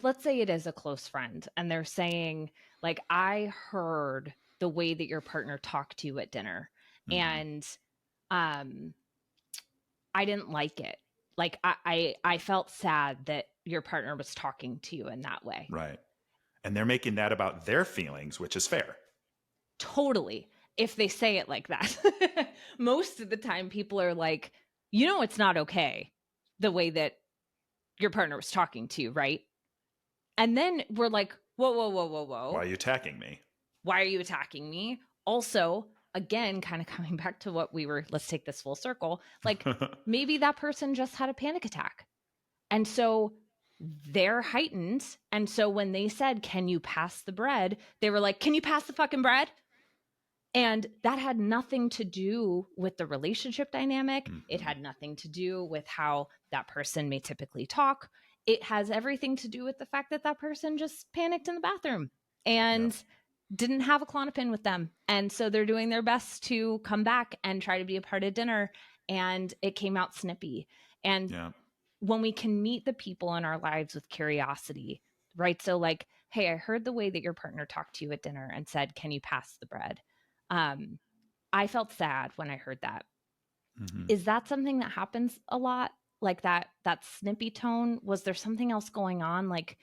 A: let's say it is a close friend and they're saying like, I heard the way that your partner talked to you at dinner and um I didn't like it. Like I felt sad that your partner was talking to you in that way.
B: Right. And they're making that about their feelings, which is fair.
A: Totally. If they say it like that. Most of the time people are like, it's not okay the way that your partner was talking to you, right? And then we're like, whoa, whoa, whoa, whoa, whoa.
B: Why are you attacking me?
A: Why are you attacking me? Also, again, kind of coming back to what let's take this full circle. Like maybe that person just had a panic attack. And so they're heightened. And so when they said, can you pass the bread? They were like, can you pass the fucking bread? And that had nothing to do with the relationship dynamic. It had nothing to do with how that person may typically talk. It has everything to do with the fact that that person just panicked in the bathroom and didn't have a Klonopin with them. And so they're doing their best to come back and try to be a part of dinner. And it came out snippy. And when we can meet the people in our lives with curiosity, right? So like, hey, I heard the way that your partner talked to you at dinner and said, can you pass the bread? I felt sad when I heard that. Is that something that happens a lot? Like that snippy tone? Was there something else going on? Like,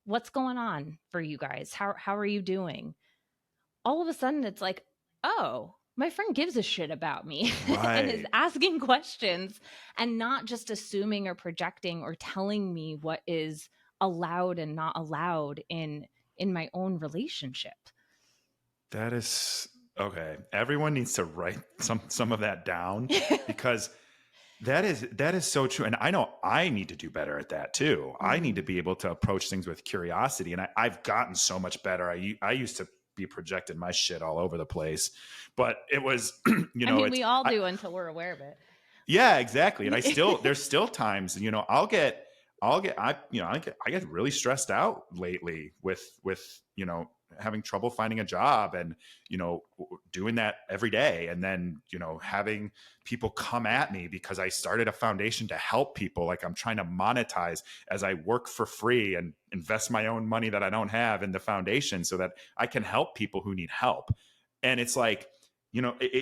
A: what's going on for you guys? How are you doing? All of a sudden it's like, oh, my friend gives a shit about me and is asking questions and not just assuming or projecting or telling me what is allowed and not allowed in my own relationship.
B: That is okay. Everyone needs to write some of that down because that is so true. And I know I need to do better at that too. I need to be able to approach things with curiosity. And I've gotten so much better. I used to be projecting my shit all over the place, but it was,
A: we all do until we're aware of it.
B: Yeah, exactly. And there's still times, I get really stressed out lately with, having trouble finding a job and, doing that every day. And then, having people come at me because I started a foundation to help people. Like I'm trying to monetize as I work for free and invest my own money that I don't have in the foundation so that I can help people who need help. And it's like,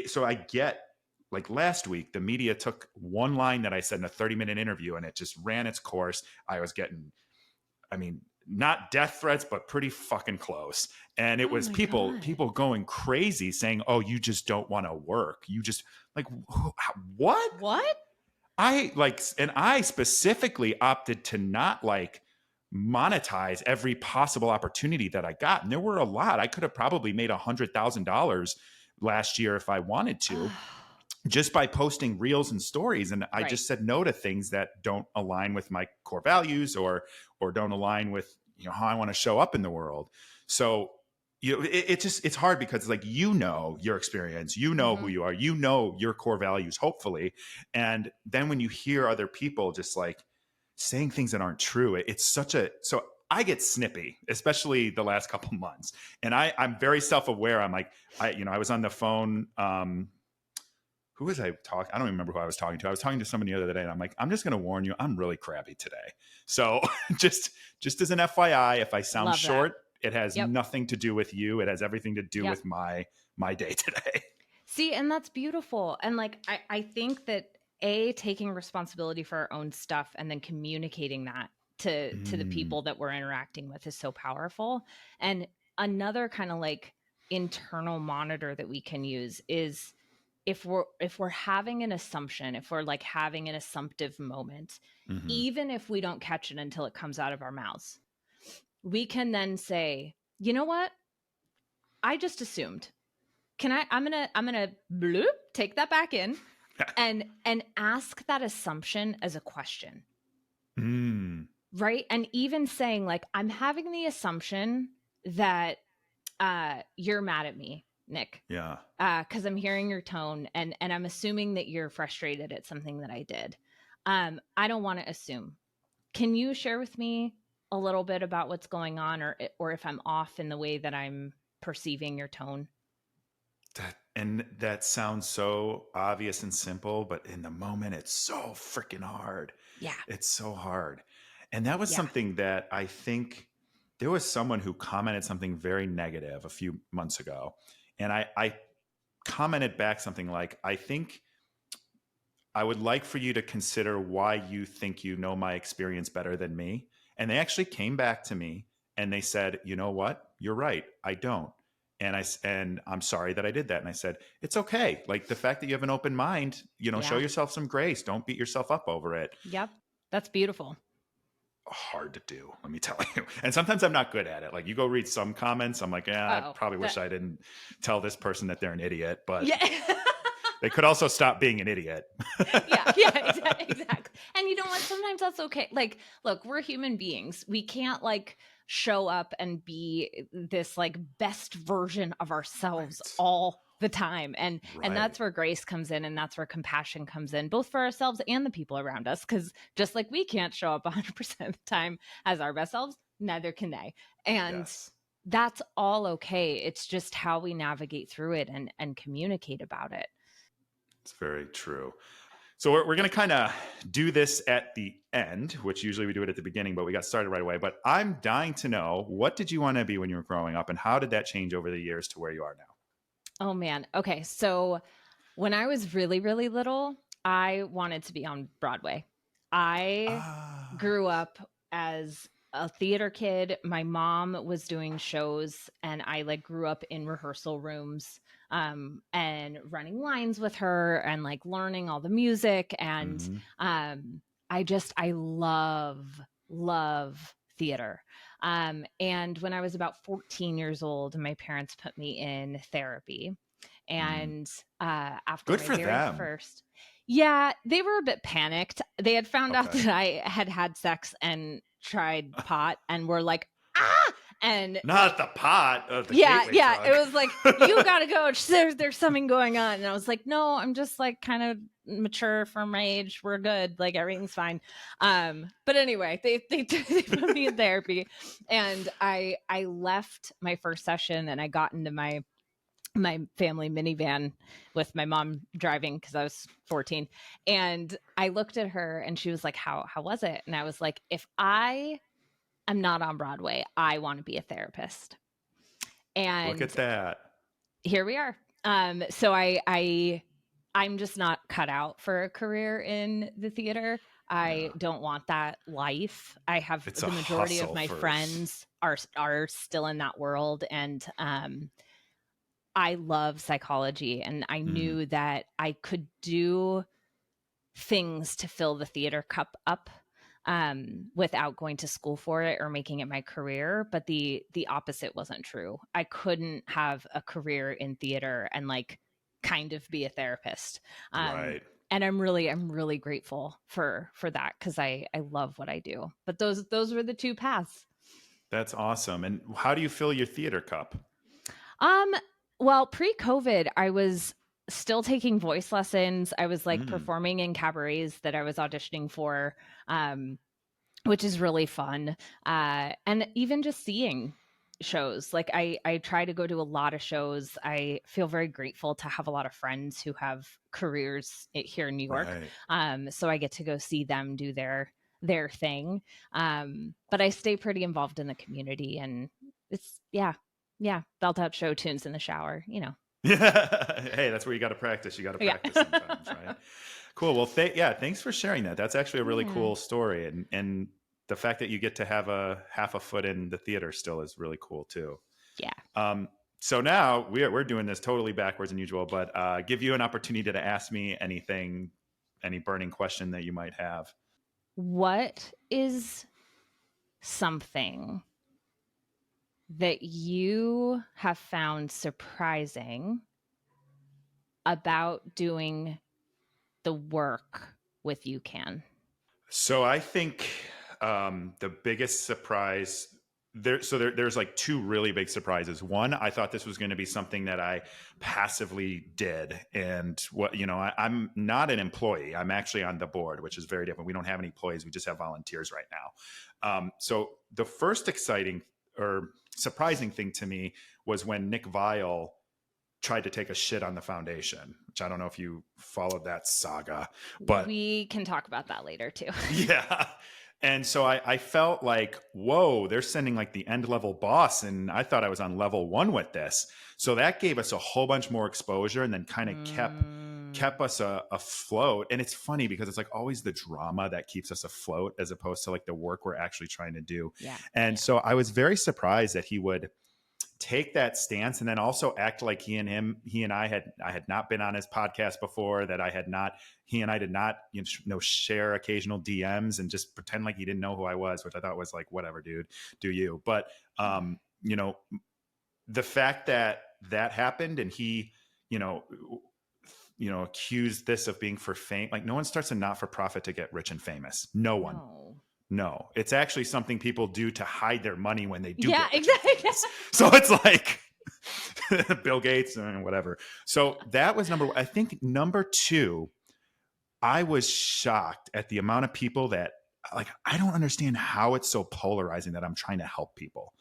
B: so I get, like last week, the media took one line that I said in a 30-minute interview and it just ran its course. I was getting, not death threats, but pretty fucking close. And it was people going crazy saying, oh, you just don't want to work. You just like, what? I specifically opted to not like monetize every possible opportunity that I got. And there were a lot. I could have probably made $100,000 last year if I wanted to. Just by posting reels and stories. And I just said no to things that don't align with my core values or don't align with, how I want to show up in the world. So, it's hard because it's like, your experience, who you are, your core values, hopefully. And then when you hear other people just like saying things that aren't true, it's so I get snippy, especially the last couple months. And I'm very self-aware. I'm like, I was on the phone. Who was I talking? I don't remember who I was talking to. I was talking to somebody the other day, and I'm like, I'm just going to warn you, I'm really crabby today. So just as an FYI, if I sound
A: Love
B: short, it has
A: Yep.
B: nothing to do with you. It has everything to do
A: Yep.
B: with my day today.
A: See, and that's beautiful. And like, I think that taking responsibility for our own stuff and then communicating that to the people that we're interacting with is so powerful. And another kind of like internal monitor that we can use is if we're having an assumption, if we're like having an assumptive moment, even if we don't catch it until it comes out of our mouths, we can then say, you know what? I just assumed. I'm gonna bloop, take that back in and ask that assumption as a question. Right? And even saying like, I'm having the assumption that you're mad at me, Nick.
B: Yeah.
A: Because I'm hearing your tone and I'm assuming that you're frustrated at something that I did. I don't want to assume. Can you share with me a little bit about what's going on, or if I'm off in the way that I'm perceiving your tone?
B: That sounds so obvious and simple, but in the moment, it's so freaking hard.
A: Yeah.
B: It's so hard. And that was something that I think there was someone who commented something very negative a few months ago. And I commented back something like, I think I would like for you to consider why you think you know my experience better than me. And they actually came back to me and they said, you know what? You're right. I don't. And I'm sorry that I did that. And I said, it's okay. Like the fact that you have an open mind, show yourself some grace. Don't beat yourself up over it.
A: Yep. That's beautiful.
B: Hard to do, let me tell you. And sometimes I'm not good at it. Like you go read some comments, I'm like, I probably wish I didn't tell this person that they're an idiot, but they could also stop being an idiot.
A: yeah, exactly. And you know what? Sometimes that's okay. Like, look, we're human beings. We can't like show up and be this like best version of ourselves all the time. And that's where grace comes in, and that's where compassion comes in, both for ourselves and the people around us. Because just like we can't show up 100% of the time as our best selves, neither can they. And that's all okay. It's just how we navigate through it and communicate about it.
B: It's very true. So we're going to kind of do this at the end, which usually we do it at the beginning, but we got started right away. But I'm dying to know, what did you want to be when you were growing up, and how did that change over the years to where you are now?
A: Oh, man. Okay. So when I was really, really little, I wanted to be on Broadway. I grew up as a theater kid. My mom was doing shows, and I like grew up in rehearsal rooms and running lines with her and like learning all the music. And I love theater. And when I was about 14 years old, my parents put me in therapy. And after
B: Good
A: my
B: for
A: very
B: them.
A: first, they were a bit panicked. They had found out that I had sex and tried pot, and were like, and
B: not the pot of the
A: drug.
B: It
A: was like, you gotta go, there's something going on. And I was like, no, I'm just like kind of mature for my age, we're good, like everything's fine. But anyway, they put me in therapy, and I left my first session, and I got into my family minivan with my mom driving because I was 14. And I looked at her, and she was like, how was it? And I was like, if I am not on Broadway, I want to be a therapist. And
B: look at that.
A: Here we are. So I'm just not cut out for a career in the theater. I don't want that life. I have the majority of my friends are still in that world. And I love psychology, and I knew that I could do things to fill the theater cup up without going to school for it or making it my career. But the opposite wasn't true. I couldn't have a career in theater and like kind of be a therapist. And I'm really grateful for that, because I love what I do. But those were the two paths.
B: That's awesome. And how do you fill your theater cup?
A: Well, pre-COVID, I was still taking voice lessons. I was like performing in cabarets that I was auditioning for. which is really fun. And even just seeing shows, like I try to go to a lot of shows. I feel very grateful to have a lot of friends who have careers here in New York.
B: Right.
A: So I get to go see them do their thing. But I stay pretty involved in the community, and it's belt out show tunes in the shower,
B: Yeah. Hey, that's where you got to practice. You got to practice sometimes, right? Cool. Well, thanks for sharing that. That's actually a really cool story. And the fact that you get to have a half a foot in the theater still is really cool too.
A: Yeah.
B: So now we're doing this totally backwards than usual, but give you an opportunity to ask me anything, any burning question that you might have.
A: What is something that you have found surprising about doing the work with UCAN?
B: So I think the biggest surprise there's like two really big surprises. One, I thought this was going to be something that I passively did, and I'm not an employee. I'm actually on the board, which is very different. We don't have any employees. We just have volunteers right now. So the first exciting or surprising thing to me was when Nick Viall tried to take a shit on the foundation, which I don't know if you followed that saga, but
A: we can talk about that later too.
B: Yeah. And so I felt like, whoa, they're sending like the end level boss. And I thought I was on level 1 with this. So that gave us a whole bunch more exposure and then kind of kept us afloat. And it's funny because it's like always the drama that keeps us afloat as opposed to like the work we're actually trying to do.
A: Yeah.
B: And so I was very surprised that he would take that stance and then also act like he and I had not been on his podcast before, that he and I did not share occasional DMs, and just pretend like he didn't know who I was, which I thought was like, whatever, dude, do you. But the fact that happened and he accused this of being for fame, like no one starts a not-for-profit to get rich and famous. No one. No, it's actually something people do to hide their money when they do.
A: Yeah, exactly.
B: So it's like Bill Gates and whatever. So that was number one. I think number two, I was shocked at the amount of people that, like, I don't understand how it's so polarizing that I'm trying to help people.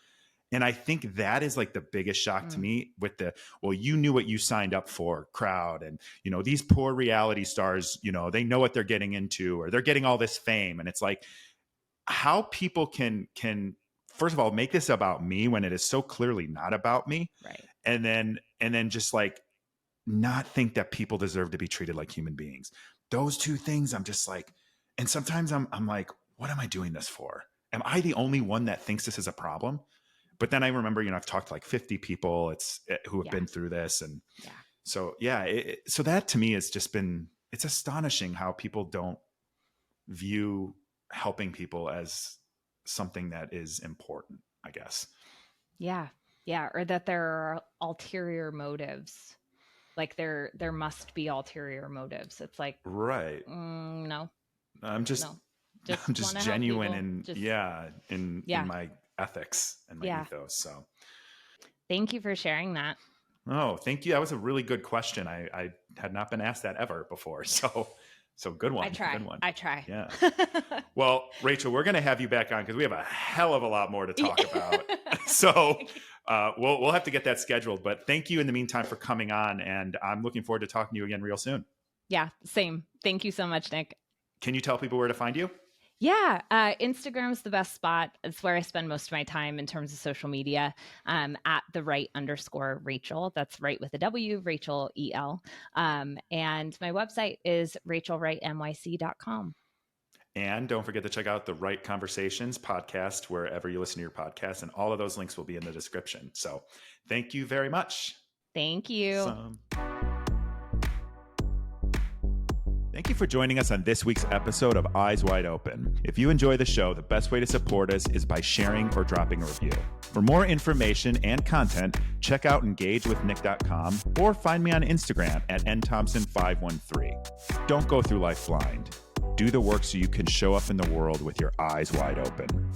B: And I think that is like the biggest shock to me with you knew what you signed up for crowd. And, these poor reality stars, they know what they're getting into, or they're getting all this fame. And it's like, how people can first of all make this about me when it is so clearly not about me,
A: right? And
B: then just like not think that people deserve to be treated like human beings. Those two things, I'm just like, and sometimes I'm like, what am I doing this for? Am I the only one that thinks this is a problem? But then I remember, I've talked to like 50 people who have been through this, and so so that to me has just been, it's astonishing how people don't view helping people as something that is important, I guess.
A: Yeah. Or that there are ulterior motives. Like there must be ulterior motives. It's like,
B: right.
A: No,
B: I'm just genuine in my ethics and my ethos. So
A: thank you for sharing that.
B: Oh, thank you. That was a really good question. I had not been asked that ever before. So good one.
A: I try.
B: Yeah. Well, Rachel, we're going to have you back on because we have a hell of a lot more to talk about. So we'll have to get that scheduled. But thank you in the meantime for coming on. And I'm looking forward to talking to you again real soon.
A: Yeah, same. Thank you so much, Nick.
B: Can you tell people where to find you?
A: Yeah, Instagram is the best spot. It's where I spend most of my time in terms of social media, at the Wright_Rachel. That's Wright with a W, Rachel EL. And my website is rachelwrightnyc.com.
B: And don't forget to check out the Wright Conversations podcast wherever you listen to your podcast. And all of those links will be in the description. So thank you very much.
A: Thank you.
B: Thank you for joining us on this week's episode of Eyes Wide Open. If you enjoy the show, the best way to support us is by sharing or dropping a review. For more information and content, check out engagewithnick.com or find me on Instagram at nthompson513. Don't go through life blind. Do the work so you can show up in the world with your eyes wide open.